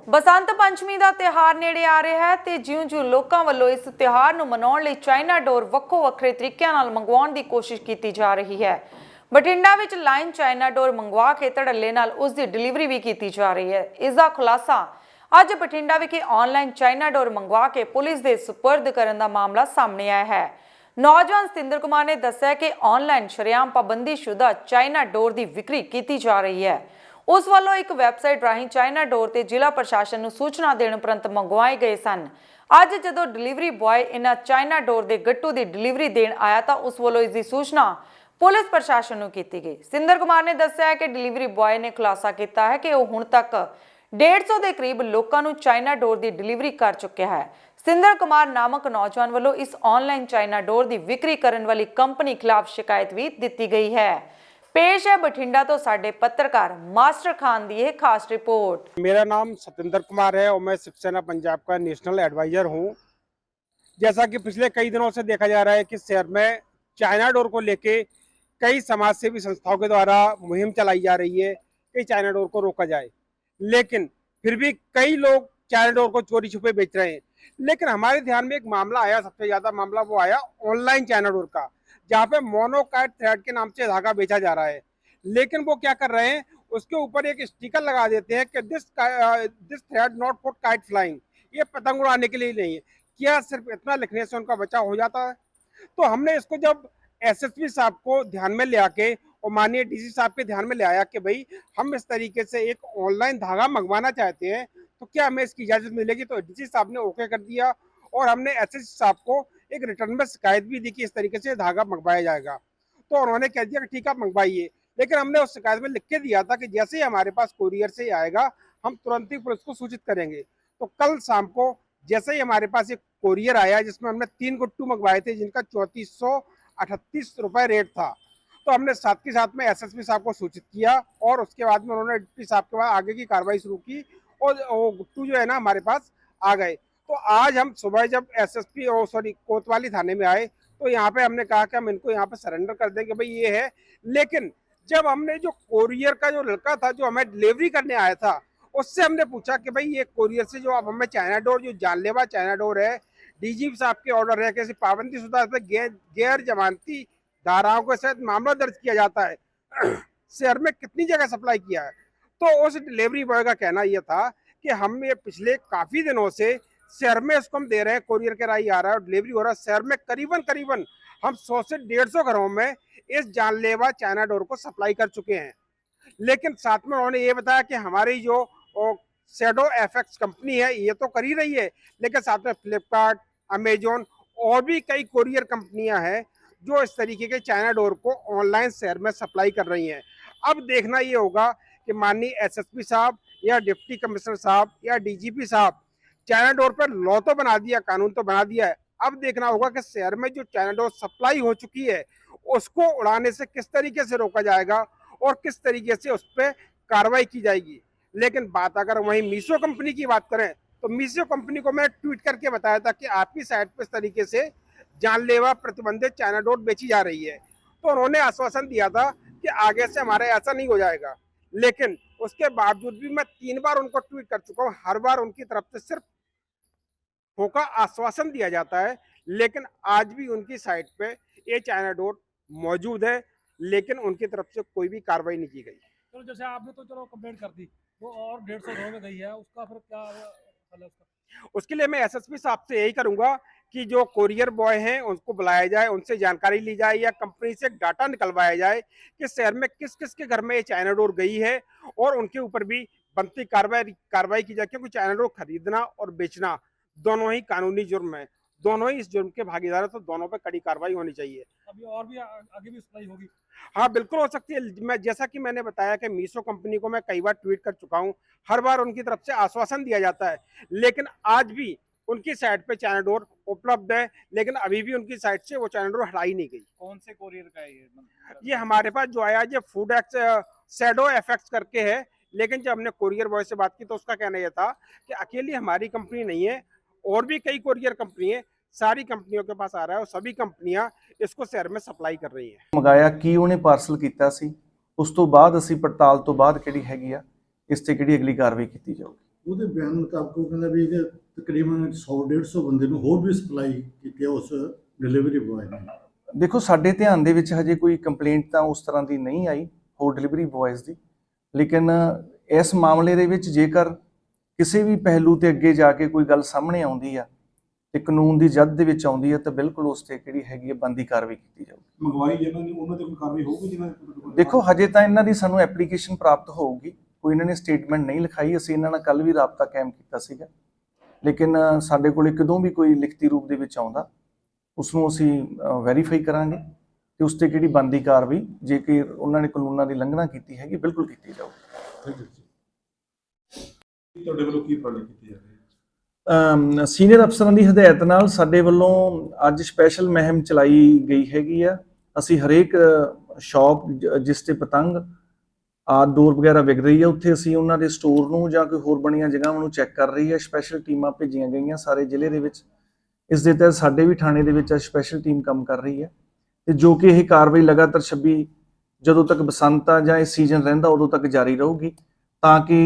बसंत पंचमी का त्यौहार नेड़े आ रहा है तो जिउं-जिउं लोगों वालों इस त्यौहार नूं मनाउण लई चाइना डोर वक्खो वक्खरे तरीकों नाल मंगवाउण की कोशिश की जा रही है। Bathinda which line China door मंगवा के धड़ल्ले नाल उसकी डिलीवरी भी की जा रही है। इसका खुलासा अज बठिंडा विखे ऑनलाइन चाइना डोर मंगवा के पुलिस के सुपुर्द करने का मामला सामने आया है। नौजवान सतिंदर कुमार ने दस्सिया कि ऑनलाइन शरेआम पाबंदीशुदा चाइना डोर की विक्री की जा रही है। उस वालों एक वैबसाइट राही चाइना डोर ते जिला प्रशासन को सूचना देने उपरंत मंगवाए गए सन। अज जदों डिलीवरी बॉय इन्हां चाइना डोर के गट्टू की डिलीवरी देण आया तो उस वालों इसकी सूचना पुलिस प्रशासन को की गई। सतिंदर कुमार ने दस्सिया कि डिलीवरी बॉय ने खुलासा किया है कि वह हुण तक 150 के करीब लोगों को चाइना डोर की डिलीवरी कर चुका है। सतिंदर कुमार नामक नौजवान वालों इस ऑनलाइन चाइना डोर की विक्री करने वाली कंपनी खिलाफ शिकायत भी दी गई है। पेश है बठिंडा तो साडे पत्रकार मास्टर खान की एक खास रिपोर्ट। मेरा नाम सतिंदर कुमार है और मैं शिवसेना पंजाब का नेशनल एडवाइजर हूं। जैसा कि पिछले कई दिनों से देखा जा रहा है कि शहर में चाइना डोर को लेके कई समाज सेवी संस्थाओं के द्वारा मुहिम चलाई जा रही है कि चाइना डोर को रोका जाए, लेकिन फिर भी कई लोग चाइना डोर को चोरी छुपे बेच रहे हैं। लेकिन हमारे ध्यान में एक मामला आया, सबसे ज्यादा मामला वो आया ऑनलाइन चाइना डोर का, जहाँ पे मोनोकाइट थ्रेड के नाम से धागा बेचा जा रहा है। लेकिन वो क्या कर रहे हैं, उसके ऊपर एक स्टिकर लगा देते हैं कि this thread not for kite flying, ये पतंग उड़ाने के लिए नहीं है। क्या सिर्फ इतना लिखने से उनका बचाव हो जाता है? तो हमने इसको जब एसएसपी साहब को ध्यान में ले आके और माननीय डीसी साहब के ध्यान में ले आया कि भाई हम इस तरीके से एक ऑनलाइन धागा मंगवाना चाहते हैं तो क्या हमें इसकी इजाजत मिलेगी, तो डीसी साहब ने ओके कर दिया और हमने एसएसपी साहब को एक रिटर्न में शिकायत भी दी कि इस तरीके से धागा मंगवाया जाएगा। तो उन्होंने कह दिया कि ठीक है मंगवाइए, लेकिन हमने उस शिकायत में लिख के दिया था कि जैसे ही हमारे पास कोरियर से आएगा हम तुरंत ही पुलिस को सूचित करेंगे। तो कल शाम को जैसे ही हमारे पास एक कोरियर आया जिसमें हमने 3 गुट्टू मंगवाए थे जिनका 3438 रुपए रेट था, तो हमने साथ के साथ में एसएसपी साहब को सूचित किया और उसके बाद में उन्होंने डिप्टी साहब के बाद आगे की कार्रवाई शुरू की और वो गुट्टू जो है ना हमारे पास आ गए। तो आज हम सुबह जब एसएसपी कोतवाली थाने में आए तो यहाँ पे हमने कहा कि हम इनको यहाँ पे सरेंडर कर देंगे, भाई ये है। लेकिन जब हमने जो कोरियर का जो लड़का था जो हमें डिलीवरी करने आया था उससे हमने पूछा कि भाई ये कोरियर से जो अब हमें चाइना डोर, जो जानलेवा चाइना डोर है, डीजीपी साहब के ऑर्डर है कि पाबंदीशुदा गैर जमानती धाराओं के साथ मामला दर्ज किया जाता है, शहर में कितनी जगह सप्लाई किया है। तो उस डिलीवरी बॉय का कहना यह था कि हम ये पिछले काफी दिनों से शहर में इसको हम दे रहे हैं, कोरियर के राही आ रहा है और डिलीवरी हो रहा है। शहर में करीबन हम 100 से 150 घरों में इस जानलेवा चाइना डोर को सप्लाई कर चुके हैं। लेकिन साथ में उन्होंने ये बताया कि हमारी जो शैडो एफएक्स कंपनी है ये तो कर ही रही है, लेकिन साथ में फ्लिपकार्ट, अमेजोन और भी कई कोरियर कंपनियां हैं जो इस तरीके के चाइना डोर को ऑनलाइन शहर में सप्लाई कर रही हैं। अब देखना ये होगा कि माननीय एसएसपी साहब या डिप्टी कमिश्नर साहब या डीजीपी साहब, चाइना डोर पर लॉ तो बना दिया, कानून तो बना दिया है, अब देखना होगा कि शहर में जो चाइना डोर सप्लाई हो चुकी है उसको उड़ाने से किस तरीके से रोका जाएगा और किस तरीके से उस पर कार्रवाई की जाएगी। लेकिन बात अगर वहीं मीशो कंपनी की बात करें तो मीशो कंपनी को मैंने ट्वीट करके बताया था कि आपकी साइट पर इस तरीके से जानलेवा प्रतिबंधित चाइना डोर बेची जा रही है, तो उन्होंने आश्वासन दिया था कि आगे से हमारे ऐसा नहीं हो जाएगा। लेकिन उसके बावजूद भी मैं 3 बार उनको ट्वीट कर चुका हूँ, हर बार उनकी तरफ से सिर्फ धोखा आश्वासन दिया जाता है। लेकिन आज भी उनकी साइट पे ये चाइना डोर मौजूद है, लेकिन उनकी तरफ से कोई भी कार्रवाई नहीं की गई। चलो जैसे आपने तो चलो कंप्लेंट कर दी, वो और 150 घरों में गई है, उसका फिर क्या हल है उसका? उसके लिए मैं एसएसपी साहब से यही करूंगा कि जो कोरियर बॉय हैं उनको बुलाया जाए, उनसे जानकारी ली जाए या कंपनी से डाटा निकलवाया जाए कि शहर में किस किस के घर में ये चाइना डोर गई है और उनके ऊपर भी बनती कार्रवाई की जाए, क्योंकि चाइना डोर खरीदना और बेचना दोनों ही कानूनी जुर्म है, दोनों ही इस जुर्म के भागीदार है, तो दोनों पे कड़ी कार्रवाई होनी चाहिए। अभी और भी आगे भी सप्लाई होगी? हाँ बिल्कुल हो सकती है। मैं जैसा कि मैंने बताया कि मीशो कंपनी को मैं कई बार ट्वीट कर चुका हूँ, हर बार उनकी तरफ से आश्वासन दिया जाता है, लेकिन आज भी उनकी साइट पे चाइना डोर उपलब्ध है, लेकिन अभी भी उनकी साइट से वो चाइना डोर हटाई नहीं गई। कौन से कोरियर का है ये हमारे पास जो आया ये फूड शैडो एफएक्स करके है, लेकिन जब हमने कोरियर बॉय से बात की तो उसका कहना यह था कि अकेली हमारी कंपनी नहीं है, और भी कई कोरियर कंपनी है, सारी कंपनियों के पास आ रहा है और सभी कंपनियां इसको शहर में सप्लाई कर रही हैं। मंगाया कि ਉਹਨੇ ਪਾਰਸਲ ਕੀਤਾ ਸੀ, ਉਸ ਤੋਂ ਬਾਅਦ ਅਸੀਂ ਪੜਤਾਲ ਤੋਂ ਬਾਅਦ ਕਿਹੜੀ ਹੈਗੀ ਆ ਇਸ ਤੇ ਕਿਹੜੀ ਅਗਲੀ ਕਾਰਵਾਈ ਕੀਤੀ ਜਾਊਗੀ। ਉਹਦੇ ਬਿਆਨ ਮੁਤਾਬਕ ਉਹ ਕਹਿੰਦਾ ਵੀ ਇਹਦੇ ਤਕਰੀਬਨ 100-150 ਬੰਦੇ ਨੂੰ ਹੋਰ ਵੀ ਸਪਲਾਈ ਕੀਤੀ ਹੈ ਉਸ ਡਿਲੀਵਰੀ ਬॉय ਨੇ। ਦੇਖੋ ਸਾਡੇ ਧਿਆਨ ਦੇ ਵਿੱਚ ਹਜੇ ਕੋਈ ਕੰਪਲੇਂਟ ਤਾਂ ਉਸ ਤਰ੍ਹਾਂ ਦੀ ਨਹੀਂ ਆਈ ਹੋਰ ਡਿਲੀਵਰੀ ਬॉयਜ਼ ਦੀ, ਲੇਕਿਨ ਇਸ ਮਾਮਲੇ ਦੇ ਵਿੱਚ ਜੇਕਰ ਕਿਸੇ ਵੀ ਪਹਿਲੂ ਤੇ ਅੱਗੇ ਜਾ ਕੇ ਕੋਈ ਗੱਲ ਸਾਹਮਣੇ ਆਉਂਦੀ ਆ ਤੇ ਕਾਨੂੰਨ ਦੀ ਜਦ ਦੇ ਵਿੱਚ ਆਉਂਦੀ ਹੈ ਤਾਂ ਬਿਲਕੁਲ ਉਸ ਤੇ ਜਿਹੜੀ ਹੈਗੀ ਹੈ ਬਣਦੀ ਕਾਰਵਾਈ ਕੀਤੀ ਜਾਊਗੀ। ਮੰਗਵਾਈ ਜਿਹਨਾਂ ਨੇ ਉਹਨਾਂ ਤੇ ਕੋਈ ਕਾਰਵਾਈ ਹੋਊਗੀ ਜਿਹਨਾਂ ਨੇ? ਦੇਖੋ ਹਜੇ ਤਾਂ ਇਹਨਾਂ ਦੀ ਸਾਨੂੰ ਐਪਲੀਕੇਸ਼ਨ ਪ੍ਰਾਪਤ ਹੋਊਗੀ, ਕੋਈ ਇਹਨਾਂ ਨੇ ਸਟੇਟਮੈਂਟ ਨਹੀਂ ਲਿਖਾਈ। ਅਸੀਂ ਇਹਨਾਂ ਨਾਲ ਕੱਲ ਵੀ ਰਾਬਤਾ ਕਾਇਮ ਕੀਤਾ ਸੀਗਾ, ਲੇਕਿਨ ਸਾਡੇ ਕੋਲ ਕਦੋਂ ਵੀ ਕੋਈ ਲਿਖਤੀ ਰੂਪ ਦੇ ਵਿੱਚ ਆਉਂਦਾ ਉਸ ਨੂੰ ਅਸੀਂ ਵੈਰੀਫਾਈ ਕਰਾਂਗੇ ਤੇ ਉਸ ਤੇ ਕਿਹੜੀ ਬਣਦੀ ਕਾਰਵਾਈ ਜੇ ਕਿ ਉਹਨਾਂ ਨੇ ਕਾਨੂੰਨਾਂ ਦੀ ਉਲੰਘਣਾ ਕੀਤੀ ਹੈਗੀ ਬਿਲਕੁਲ ਕੀਤੀ ਜਾਊਗੀ। ਤੁਹਾਡੇ ਵੱਲੋਂ ਕੀ ਉਪਰਾਲੇ ਕੀਤੇ ਜਾ ਰਹੇ? ਸੀਨੀਅਰ ਅਫਸਰਾਂ ਦੀ ਹਦਾਇਤ ਨਾਲ ਸਾਡੇ ਵੱਲੋਂ ਅੱਜ ਸਪੈਸ਼ਲ ਮੁਹਿੰਮ ਚਲਾਈ ਗਈ ਹੈਗੀ ਆ। ਅਸੀਂ ਹਰੇਕ ਸ਼ਾਪ ਜਿਸ ਤੇ ਪਤੰਗ ਆਦਿ ਡੋਰ ਵਗੈਰਾ ਵਿਕ ਰਹੀ ਹੈ ਉੱਥੇ ਅਸੀਂ ਉਹਨਾਂ ਦੇ ਸਟੋਰ ਨੂੰ ਜਾਂ ਕੋਈ ਹੋਰ ਬਣੀਆਂ ਜਗ੍ਹਾਵਾਂ ਨੂੰ ਚੈੱਕ ਕਰ ਰਹੀ ਹੈ। ਸਪੈਸ਼ਲ ਟੀਮਾਂ ਭੇਜੀਆਂ ਗਈਆਂ ਸਾਰੇ ਜ਼ਿਲ੍ਹੇ ਦੇ ਵਿੱਚ। ਇਸ ਦੇ ਤਹਿਤ ਸਾਡੇ ਵੀ ਥਾਣੇ ਦੇ ਵਿੱਚ ਸਪੈਸ਼ਲ ਟੀਮ ਕੰਮ ਕਰ ਰਹੀ ਹੈ ਤੇ ਜੋ ਕਿ ਇਹ ਕਾਰਵਾਈ ਲਗਾਤਾਰ 26 ਜਦੋਂ ਤੱਕ ਬਸੰਤ ਆ ਜਾਂ ਇਹ ਸੀਜ਼ਨ ਰਹਿੰਦਾ ਉਦੋਂ ਤੱਕ ਜਾਰੀ ਰਹੂਗੀ, ਤਾਂ ਕਿ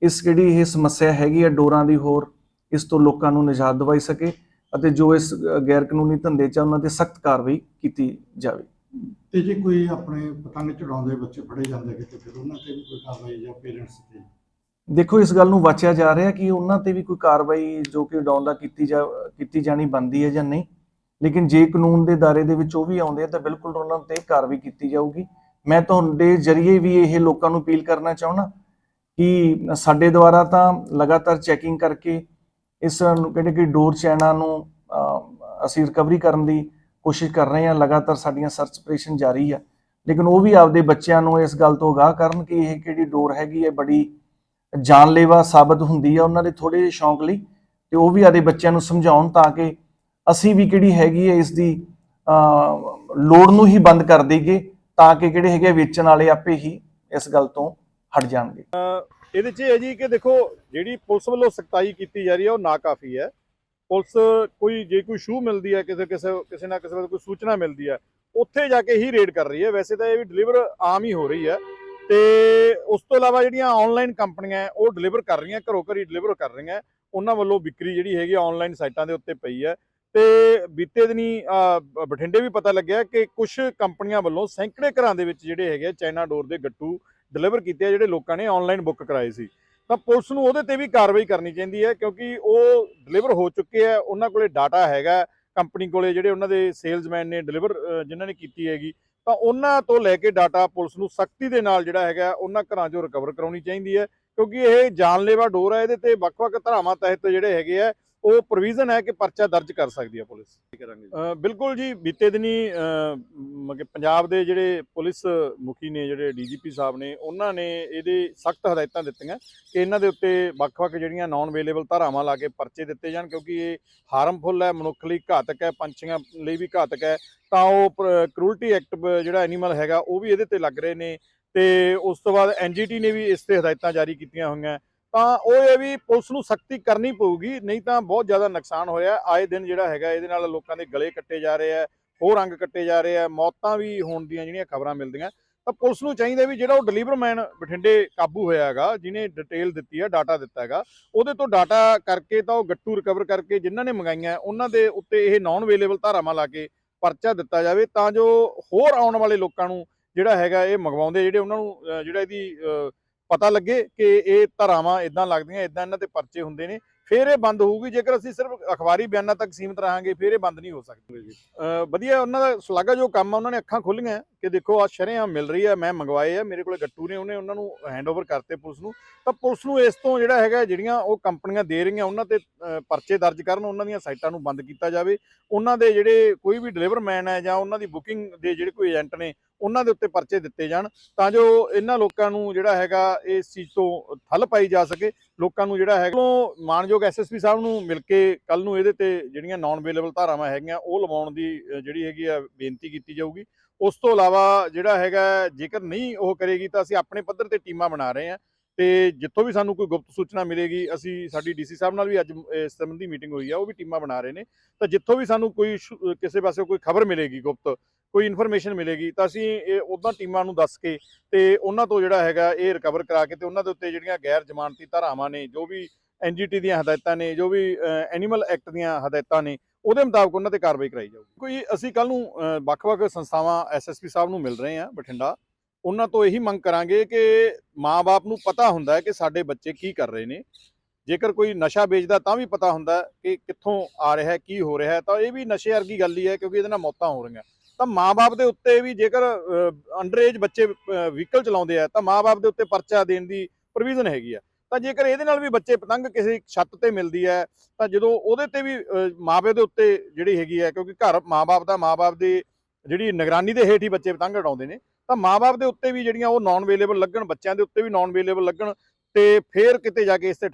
ਇਸ ਜਿਹੜੀ ਇਹ ਸਮੱਸਿਆ ਹੈਗੀ ਹੈ ਡੋਰਾਂ ਦੀ ਹੋਰ ਇਸ ਤੋਂ ਲੋਕਾਂ ਨੂੰ ਨਿਜਾਤ ਦਿਵਾਈ ਸਕੇ ਅਤੇ ਜੋ ਇਸ ਗੈਰ ਕਾਨੂੰਨੀ ਧੰਦੇ 'ਚ ਉਹਨਾਂ ਤੇ ਸਖਤ ਕਾਰਵਾਈ ਕੀਤੀ ਜਾਵੇ। ਤੇ ਜੇ ਕੋਈ ਆਪਣੇ ਪਤੰਗ ਚੜਾਉਂਦੇ ਬੱਚੇ ਫੜੇ ਜਾਂਦੇ ਕਿਤੇ ਫਿਰ ਉਹਨਾਂ ਤੇ ਵੀ ਕੋਈ ਕਾਰਵਾਈ ਜਾਂ ਪੇਰੈਂਟਸ ਤੇ? ਦੇਖੋ ਇਸ ਗੱਲ ਨੂੰ ਵਾਚਿਆ ਜਾ ਰਿਹਾ ਕਿ ਉਹਨਾਂ ਤੇ ਵੀ ਕੋਈ ਕਾਰਵਾਈ ਜੋ ਕਿ ਉਡਾਉਂਦਾ ਕੀਤੀ ਜਾਣੀ ਬਣਦੀ ਹੈ ਜਾਂ ਨਹੀਂ, ਲੇਕਿਨ ਜੇ ਕਾਨੂੰਨ ਦੇ ਦਾਇਰੇ ਦੇ ਵਿੱਚ ਉਹ ਵੀ ਆਉਂਦੇ ਆ ਤਾਂ ਬਿਲਕੁਲ ਉਹਨਾਂ ਤੇ ਕਾਰਵਾਈ ਕੀਤੀ ਜਾਊਗੀ। ਮੈਂ ਤੁਹਾਡੇ ਜ਼ਰੀਏ ਵੀ ਇਹ ਲੋਕਾਂ ਨੂੰ ਅਪੀਲ ਕਰਨਾ ਚਾਹੁੰਦਾ ਕਿ ਸਾਡੇ ਦੁਆਰਾ ਤਾਂ ਲਗਾਤਾਰ ਚੈਕਿੰਗ ਕਰਕੇ ਇਸ ਕਿਹੜੇ ਡੋਰ ਚੈਨਾਂ ਨੂੰ ਅਸੀਂ ਰਿਕਵਰੀ ਕਰਨ ਦੀ ਕੋਸ਼ਿਸ਼ ਕਰ ਰਹੇ ਹਾਂ। ਲਗਾਤਾਰ ਸਾਡੀਆਂ ਸਰਚ ਆਪਰੇਸ਼ਨ ਜਾਰੀ ਆ, ਲੇਕਿਨ ਉਹ ਵੀ ਆਪਦੇ ਬੱਚਿਆਂ ਨੂੰ ਇਸ ਗੱਲ ਤੋਂ ਅਗਾਹ ਕਰਨ ਕਿ ਇਹ ਕਿਹੜੀ ਡੋਰ ਹੈਗੀ ਹੈ ਬੜੀ ਜਾਨਲੇਵਾ ਸਾਬਤ ਹੁੰਦੀ ਆ ਉਹਨਾਂ ਦੇ ਥੋੜੇ ਜਿਹੇ ਸ਼ੌਂਕ ਲਈ, ਤੇ ਉਹ ਵੀ ਆਪਦੇ ਬੱਚਿਆਂ ਨੂੰ ਸਮਝਾਉਣ ਤਾਂ ਕਿ ਅਸੀਂ ਵੀ ਕਿਹੜੀ ਹੈਗੀ ਹੈ ਇਸ ਦੀ ਲੋੜ ਨੂੰ ਹੀ ਬੰਦ ਕਰ ਦੇਈਏ, ਤਾਂ ਕਿ ਕਿਹੜੇ ਹੈਗੇ ਵੇਚਣ ਵਾਲੇ ਆਪੇ ਹੀ ਇਸ ਗੱਲ ਤੋਂ ਹਟ ਜਾਣਗੇ। ਇਹਦੇ 'ਚ ਇਹ ਜੀ ਕਿ ਦੇਖੋ ਜਿਹੜੀ ਪੁਲਿਸ ਵੱਲੋਂ ਸਖਤਾਈ ਕੀਤੀ ਜਾ ਰਹੀ ਹੈ ਉਹ ਨਾ ਕਾਫੀ ਹੈ। ਪੁਲਿਸ ਜੇ ਕੋਈ ਸ਼ੂ ਮਿਲਦੀ ਹੈ ਕਿਸੇ ਨਾ ਕਿਸੇ ਵੱਲੋਂ ਕੋਈ ਸੂਚਨਾ ਮਿਲਦੀ ਹੈ ਉੱਥੇ ਜਾ ਕੇ ਹੀ ਰੇਡ ਕਰ ਰਹੀ ਹੈ। ਵੈਸੇ ਤਾਂ ਇਹ ਵੀ ਡਿਲੀਵਰ ਆਮ ਹੀ ਹੋ ਰਹੀ ਹੈ ਤੇ ਉਸ ਤੋਂ ਇਲਾਵਾ ਜਿਹੜੀਆਂ ਆਨਲਾਈਨ ਕੰਪਨੀਆਂ ਉਹ ਡਿਲੀਵਰ ਕਰ ਰਹੀਆਂ, ਘਰੋਂ ਘਰੀ ਡਿਲੀਵਰ ਕਰ ਰਹੀਆਂ, ਉਹਨਾਂ ਵੱਲੋਂ ਵਿਕਰੀ ਜਿਹੜੀ ਹੈਗੀ ਆਨਲਾਈਨ ਸਾਈਟਾਂ ਦੇ ਉੱਤੇ ਪਈ ਹੈ। ਤੇ ਬੀਤੇ ਦਿਨੀ ਬਠਿੰਡੇ ਵੀ ਪਤਾ ਲੱਗਿਆ ਕਿ ਕੁਝ ਕੰਪਨੀਆਂ ਵੱਲੋਂ ਸੈਂਕੜੇ ਘਰਾਂ ਦੇ ਵਿੱਚ ਜਿਹੜੇ ਹੈਗੇ ਚਾਈਨਾ ਡੋਰ ਦੇ ਗੱਟੂ ਡਿਲੀਵਰ ਕੀਤੇ ਆ ਜਿਹੜੇ ਲੋਕਾਂ ਨੇ ਆਨਲਾਈਨ ਬੁੱਕ ਕਰਾਏ ਸੀ। ਤਾਂ ਪੁਲਿਸ ਨੂੰ ਉਹਦੇ ਤੇ ਵੀ ਕਾਰਵਾਈ ਕਰਨੀ ਚਾਹੀਦੀ ਹੈ ਕਿਉਂਕਿ ਉਹ ਡਿਲੀਵਰ ਹੋ ਚੁੱਕੇ ਆ, ਉਹਨਾਂ ਕੋਲੇ ਡਾਟਾ ਹੈਗਾ ਕੰਪਨੀ ਕੋਲੇ, ਜਿਹੜੇ ਉਹਨਾਂ ਦੇ ਸੇਲਜ਼ਮੈਨ ਨੇ ਡਿਲੀਵਰ ਜਿਨ੍ਹਾਂ ਨੇ ਕੀਤੀ ਹੈਗੀ, ਤਾਂ ਉਹਨਾਂ ਤੋਂ ਲੈ ਕੇ ਡਾਟਾ ਪੁਲਿਸ ਨੂੰ ਸਖਤੀ ਦੇ ਨਾਲ ਜਿਹੜਾ ਹੈਗਾ ਉਹਨਾਂ ਘਰਾਂ 'ਚੋਂ ਰਿਕਵਰ ਕਰਾਉਣੀ ਚਾਹੀਦੀ ਹੈ ਕਿਉਂਕਿ ਇਹ ਜਾਨਲੇਵਾ ਡੋਰ ਹੈ। ਇਹਦੇ ਤੇ ਵੱਖ-ਵੱਖ ਧਾਰਾਵਾਂ ਤਹਿਤ ਜਿਹੜੇ ਹੈਗੇ ਆ ਉਹ ਪ੍ਰੋਵੀਜ਼ਨ ਹੈ ਕਿ ਪਰਚਾ ਦਰਜ ਕਰ ਸਕਦੀ ਹੈ ਪੁਲਿਸ। ਬਿਲਕੁਲ ਜੀ, ਬੀਤੇ ਦਿਨੀ ਪੰਜਾਬ ਦੇ ਜਿਹੜੇ ਪੁਲਿਸ ਮੁਖੀ ਨੇ, ਜਿਹੜੇ ਡੀਜੀਪੀ ਸਾਹਿਬ ਨੇ, ਉਹਨਾਂ ਨੇ ਇਹਦੇ ਸਖਤ ਹਦਾਇਤਾਂ ਦਿੱਤੀਆਂ ਕਿ ਇਹਨਾਂ ਦੇ ਉੱਤੇ ਵੱਖ-ਵੱਖ ਜਿਹੜੀਆਂ ਨਾਨ ਅਵੇਲੇਬਲ ਧਾਰਾਵਾਂ ਲਾ ਕੇ ਪਰਚੇ ਦਿੱਤੇ ਜਾਣ ਕਿਉਂਕਿ ਇਹ ਹਾਰਮਫੁਲ ਹੈ, ਮਨੁੱਖ ਲਈ ਘਾਤਕ ਹੈ, ਪੰਛੀਆਂ ਲਈ ਵੀ ਘਾਤਕ ਹੈ। ਤਾਂ ਉਹ ਕਰੂਲਟੀ ਐਕਟ ਜਿਹੜਾ ਐਨੀਮਲ ਹੈਗਾ ਉਹ ਵੀ ਇਹਦੇ ਤੇ ਲੱਗ ਰਹੇ ਨੇ ਤੇ ਉਸ ਤੋਂ ਬਾਅਦ ਐਨਜੀਟੀ ਨੇ ਵੀ ਇਸ ਤੇ ਹਦਾਇਤਾਂ ਜਾਰੀ ਕੀਤੀਆਂ ਹੋਈਆਂ। ਤਾਂ ਉਹ ਇਹ ਵੀ ਪੁਲਿਸ ਨੂੰ ਸਖਤੀ ਕਰਨੀ ਪਊਗੀ, ਨਹੀਂ ਤਾਂ ਬਹੁਤ ਜ਼ਿਆਦਾ ਨੁਕਸਾਨ ਹੋਇਆ। ਆਏ ਦਿਨ ਜਿਹੜਾ ਹੈਗਾ ਇਹਦੇ ਨਾਲ ਲੋਕਾਂ ਦੇ ਗਲੇ ਕੱਟੇ ਜਾ ਰਹੇ ਆ, ਹੋਰ ਅੰਗ ਕੱਟੇ ਜਾ ਰਹੇ ਆ, ਮੌਤਾਂ ਵੀ ਹੋਣ ਦੀਆਂ ਜਿਹੜੀਆਂ ਖਬਰਾਂ ਮਿਲਦੀਆਂ। ਤਾਂ ਪੁਲਿਸ ਨੂੰ ਚਾਹੀਦਾ ਵੀ ਜਿਹੜਾ ਉਹ ਡਿਲੀਵਰਮੈਨ ਬਠਿੰਡੇ ਕਾਬੂ ਹੋਇਆ ਹੈਗਾ, ਜਿਹਨੇ ਡਿਟੇਲ ਦਿੱਤੀ ਹੈ, ਡਾਟਾ ਦਿੱਤਾ ਹੈਗਾ, ਉਹਦੇ ਤੋਂ ਡਾਟਾ ਕਰਕੇ ਤਾਂ ਉਹ ਗੱਟੂ ਰਿਕਵਰ ਕਰਕੇ ਜਿਨ੍ਹਾਂ ਨੇ ਮੰਗਾਈਆਂ ਉਹਨਾਂ ਦੇ ਉੱਤੇ ਇਹ ਨਾਨ ਅਵੇਲੇਬਲ ਧਾਰਾਵਾਂ ਲਾ ਕੇ ਪਰਚਾ ਦਿੱਤਾ ਜਾਵੇ ਤਾਂ ਜੋ ਹੋਰ ਆਉਣ ਵਾਲੇ ਲੋਕਾਂ ਨੂੰ ਜਿਹੜਾ ਹੈਗਾ ਇਹ ਮੰਗਵਾਉਂਦੇ ਜਿਹੜੇ ਉਹਨਾਂ ਨੂੰ ਜਿਹੜਾ ਇਹਦੀ ਪਤਾ ਲੱਗੇ ਕਿ ਇਹ ਧਾਰਾਵਾਂ ਇਦਾਂ ਲੱਗਦੀਆਂ, ਇਦਾਂ ਇਹਨਾਂ ਤੇ ਪਰਚੇ ਹੁੰਦੇ ਨੇ, ਫਿਰ ਇਹ ਬੰਦ ਹੋਊਗੀ। ਜੇਕਰ ਅਸੀਂ ਸਿਰਫ ਅਖਬਾਰੀ ਬਿਆਨਾਂ ਤੱਕ ਸੀਮਿਤ ਰਹਾਂਗੇ ਫਿਰ ਇਹ ਬੰਦ ਨਹੀਂ ਹੋ ਸਕਦੀ ਜੀ। ਵਧੀਆ ਉਹਨਾਂ ਦਾ ਸ਼ਲਾਘਾਯੋਗ ਕੰਮ ਆ, ਉਹਨਾਂ ਨੇ ਅੱਖਾਂ ਖੋਲੀਆਂ ਕਿ ਦੇਖੋ ਆ ਸ਼ਰੇਆਮ ਮਿਲ ਰਹੀ ਹੈ, ਮੈਂ ਮੰਗਵਾਏ ਆ, ਮੇਰੇ ਕੋਲ ਗੱਟੂ ਨੇ, ਉਹਨਾਂ ਨੂੰ ਹੈਂਡਓਵਰ ਕਰਤੇ ਪੁਲਿਸ ਨੂੰ। ਤਾਂ ਪੁਲਿਸ ਨੂੰ ਇਸ ਤੋਂ ਜਿਹੜਾ ਹੈਗਾ ਜਿਹੜੀਆਂ ਉਹ ਕੰਪਨੀਆਂ ਦੇ ਰਹੀਆਂ ਉਹਨਾਂ ਤੇ ਪਰਚੇ ਦਰਜ ਕਰਨ, ਉਹਨਾਂ ਦੀਆਂ ਸਾਈਟਾਂ ਨੂੰ ਬੰਦ ਕੀਤਾ ਜਾਵੇ, ਉਹਨਾਂ ਦੇ ਜਿਹੜੇ ਕੋਈ ਵੀ ਡਿਲੀਵਰਮੈਨ ਹੈ ਜਾਂ ਉਹਨਾਂ ਦੀ ਬੁਕਿੰਗ ਦੇ ਜਿਹੜੇ ਕੋਈ ਏਜੰਟ ਨੇ ਉਹਨਾਂ ਦੇ ਉੱਤੇ ਪਰਚੇ ਦਿੱਤੇ ਜਾਣ ਤਾਂ ਜੋ ਇਹਨਾਂ ਲੋਕਾਂ ਨੂੰ ਜਿਹੜਾ ਹੈਗਾ ਇਸ ਚੀਜ਼ ਤੋਂ ਠੱਲ ਪਾਈ ਜਾ ਸਕੇ। ਲੋਕਾਂ ਨੂੰ ਜਿਹੜਾ ਹੈਗਾ ਮਾਨਯੋਗ ਐਸਐਸਪੀ ਸਾਹਿਬ ਨੂੰ ਮਿਲ ਕੇ ਕੱਲ ਨੂੰ ਇਹਦੇ ਤੇ ਜਿਹੜੀਆਂ ਨਾਨ ਅਵੇਲੇਬਲ ਧਾਰਾਵਾਂ ਹੈਗੀਆਂ ਉਹ ਲਵਾਉਣ ਦੀ ਜਿਹੜੀ ਹੈਗੀ ਆ ਬੇਨਤੀ ਕੀਤੀ ਜਾਊਗੀ। ਉਸ ਤੋਂ ਇਲਾਵਾ ਜਿਹੜਾ ਹੈਗਾ ਜੇਕਰ ਨਹੀਂ ਉਹ ਕਰੇਗੀ ਤਾਂ ਅਸੀਂ ਆਪਣੇ ਪੱਧਰ ਤੇ ਟੀਮਾਂ ਬਣਾ ਰਹੇ ਹਾਂ ਤੇ ਜਿੱਥੋਂ ਵੀ ਸਾਨੂੰ ਕੋਈ ਗੁਪਤ ਸੂਚਨਾ ਮਿਲੇਗੀ, ਅਸੀਂ ਸਾਡੀ ਡੀਸੀ ਸਾਹਿਬ ਨਾਲ ਵੀ ਅੱਜ ਇਸ ਸੰਬੰਧੀ ਮੀਟਿੰਗ ਹੋਈ ਆ, ਉਹ ਵੀ ਟੀਮਾਂ ਬਣਾ ਰਹੇ ਨੇ। ਤਾਂ ਜਿੱਥੋਂ ਵੀ ਸਾਨੂੰ ਕੋਈ ਕਿਸੇ ਪਾਸੇ ਕੋਈ ਖਬਰ ਮਿਲੇਗੀ ਗੁਪਤ, ਕੋਈ ਇਨਫੋਰਮੇਸ਼ਨ ਮਿਲੇਗੀ ਤਾਂ ਅਸੀਂ ਇਹ ਉੱਦਾਂ ਟੀਮਾਂ ਨੂੰ ਦੱਸ ਕੇ ਤੇ ਉਹਨਾਂ ਤੋਂ ਜਿਹੜਾ ਹੈਗਾ ਇਹ ਰਿਕਵਰ ਕਰਾ ਕੇ ਤੇ ਉਹਨਾਂ ਦੇ ਉੱਤੇ ਜਿਹੜੀਆਂ ਗੈਰ ਜ਼ਮਾਨਤੀ ਧਾਰਾਵਾਂ ਨੇ, ਜੋ ਵੀ NGT ਦੀਆਂ ਹਦਾਇਤਾਂ ਨੇ, ਜੋ ਵੀ ਐਨੀਮਲ ਐਕਟ ਦੀਆਂ ਹਦਾਇਤਾਂ ਨੇ, ਉਹਦੇ ਮੁਤਾਬਕ ਉਹਨਾਂ ਤੇ ਕਾਰਵਾਈ ਕਰਾਈ ਜਾਊਗੀ। ਕੋਈ ਅਸੀਂ ਕੱਲ ਨੂੰ ਵੱਖ-ਵੱਖ ਸੰਸਥਾਵਾਂ SSP ਸਾਹਿਬ ਨੂੰ ਮਿਲ ਰਹੇ ਹਾਂ ਬਠਿੰਡਾ, ਉਹਨਾਂ ਤੋਂ ਇਹੀ ਮੰਗ ਕਰਾਂਗੇ ਕਿ ਮਾਂ-ਬਾਪ ਨੂੰ ਪਤਾ ਹੁੰਦਾ ਹੈ ਕਿ ਸਾਡੇ ਬੱਚੇ ਕੀ ਕਰ ਰਹੇ ਨੇ। ਜੇਕਰ ਕੋਈ ਨਸ਼ਾ ਵੇਚਦਾ ਤਾਂ ਵੀ ਪਤਾ ਹੁੰਦਾ ਕਿ ਕਿੱਥੋਂ ਆ ਰਿਹਾ, ਕੀ ਹੋ ਰਿਹਾ, ਤਾਂ ਇਹ ਵੀ ਨਸ਼ੇ ਵਰਗੀ ਗੱਲ ਹੀ ਹੈ, ਕਿਉਂਕਿ ਇਹਦੇ ਨਾਲ ਮੌਤਾਂ ਹੋ ਰਹੀਆਂ। ਤਾਂ ਮਾਂ-ਬਾਪ ਦੇ ਉੱਤੇ ਵੀ, ਜੇਕਰ ਅੰਡਰ ਏਜ ਬੱਚੇ ਵਹੀਕਲ ਚਲਾਉਂਦੇ ਆ ਤਾਂ ਮਾਂ-ਬਾਪ ਦੇ ਉੱਤੇ ਪਰਚਾ ਦੇਣ ਦੀ ਪ੍ਰੋਵੀਜ਼ਨ ਹੈਗੀ ਆ। ਤਾਂ ਜੇਕਰ ਇਹਦੇ ਨਾਲ ਵੀ ਬੱਚੇ ਪਤੰਗ ਕਿਸੇ ਛੱਤ ਤੇ ਮਿਲਦੀ ਹੈ ਤਾਂ ਜਦੋਂ ਉਹਦੇ ਤੇ ਵੀ ਮਾਂ-ਪਿਓ ਦੇ ਉੱਤੇ ਜਿਹੜੀ ਹੈਗੀ ਹੈ, ਕਿਉਂਕਿ ਘਰ ਮਾਂ-ਬਾਪ ਦੀ ਜਿਹੜੀ ਨਿਗਰਾਨੀ ਦੇ ਹੇਠ ਹੀ ਬੱਚੇ ਪਤੰਗ ਉਡਾਉਂਦੇ ਨੇ, ਤਾਂ ਮਾਂ-ਬਾਪ ਦੇ ਉੱਤੇ ਵੀ ਜਿਹੜੀਆਂ ਉਹ ਨਾਨ ਅਵੇਲੇਬਲ ਲੱਗਣ, ਬੱਚਿਆਂ ਦੇ ਉੱਤੇ ਵੀ ਨਾਨ ਅਵੇਲੇਬਲ ਲੱਗਣ, ਤੇ ਫੇਰ ਕਿਤੇ ਜਾ ਕੇ ਇਸ ਤੇ